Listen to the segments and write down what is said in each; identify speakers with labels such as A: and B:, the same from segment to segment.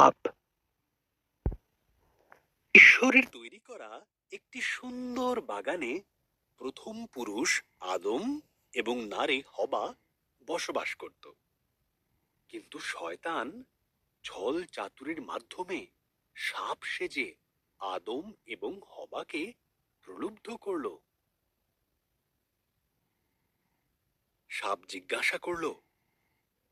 A: পাপ। ঈশ্বরের তৈরি করা একটি সুন্দর বাগানে প্রথম পুরুষ আদম এবং নারী হবা বসবাস করত। কিন্তু শয়তান ছল চাতুরির মাধ্যমে সাপ সেজে আদম এবং হবাকে প্রলুব্ধ করল। সাপ জিজ্ঞাসা করল,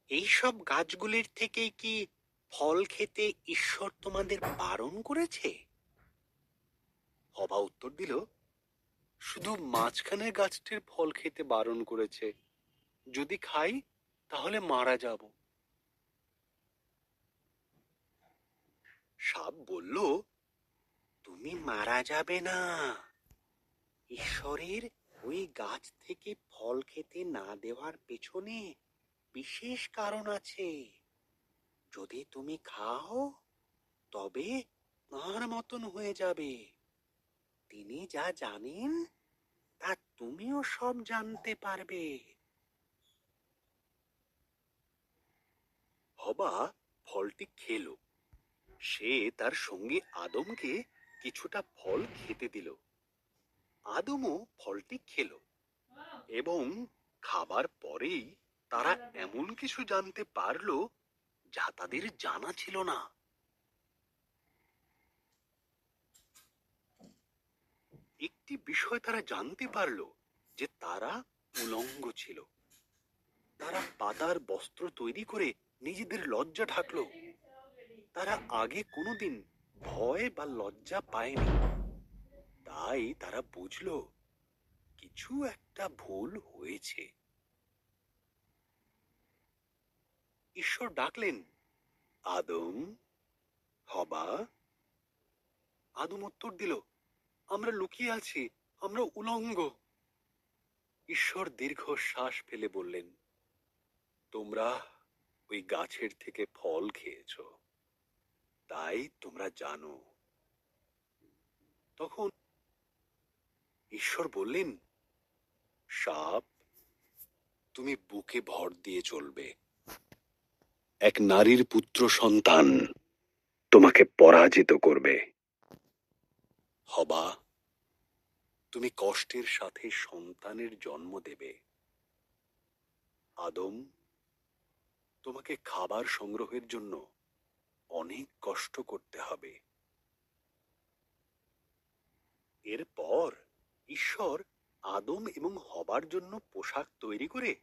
A: এইসব গাছগুলির থেকে কি ফল খেতে ঈশ্বর তোমাদের বারণ করেছে? হবা উত্তর দিল, শুধু মাঝখানের গাছটির ফল খেতে বারণ করেছে, যদি খাই তাহলে মারা যাব। সাপ বলল, তুমি মারা যাবে না। ঈশ্বরের ওই গাছ থেকে ফল খেতে না দেওয়ার পেছনে বিশেষ কারণ আছে। যদি তুমি খাও তবে তাঁর মতন হয়ে যাবে। তিনি যা জানেন তা তুমিও সব জানতে পারবে। হবা ফলটি খেলো। সে তার সঙ্গী আদমকে কিছুটা ফল খেতে দিল। আদমও ফলটি খেল এবং খাবার পরেই তারা এমন কিছু জানতে পারল যা তাদের জানা ছিল না। একটি বিষয় তারা জানতে পারল যে তারা উলঙ্গ ছিল। তারা পাতার বস্ত্র তৈরি করে নিজেদের লজ্জা ঢাকলো। তারা আগে কোনোদিন ভয় বা লজ্জা পায়নি। তাই তারা বুঝলো কিছু একটা ভুল হয়েছে। ঈশ্বর ডাকলেন, আদম, হবা। আদম উত্তর দিল, আমরা লুকিয়ে আছি, আমরা উলঙ্গ। ঈশ্বর দীর্ঘশ্বাস ফেলে বললেন, তোমরা ওই গাছের থেকে ফল খেয়েছ, তাই তোমরা জানো। তখন ঈশ্বর বললেন, সাপ, তুমি বুকে ভর দিয়ে চলবে। এক নারীর পুত্র সন্তান তোমাকে পরাজিত করবে। হবা, তুমি কষ্টের সাথে সন্তানের জন্ম দেবে। আদম, তোমাকে খাবার সংগ্রহের জন্য অনেক কষ্ট করতে হবে। এরপর ঈশ্বর আদম এবং হবার জন্য পোশাক তৈরি করে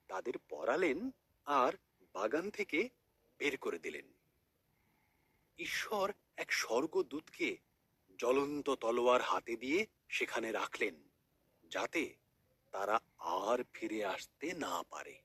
A: তাদের পরালেন আর বাগান থেকে বের করে দিলেন। ঈশ্বর এক স্বর্গদূতকে জ্বলন্ত তলোয়ার হাতে দিয়ে সেখানে রাখলেন, যাতে তারা আর ফিরে আসতে না পারে।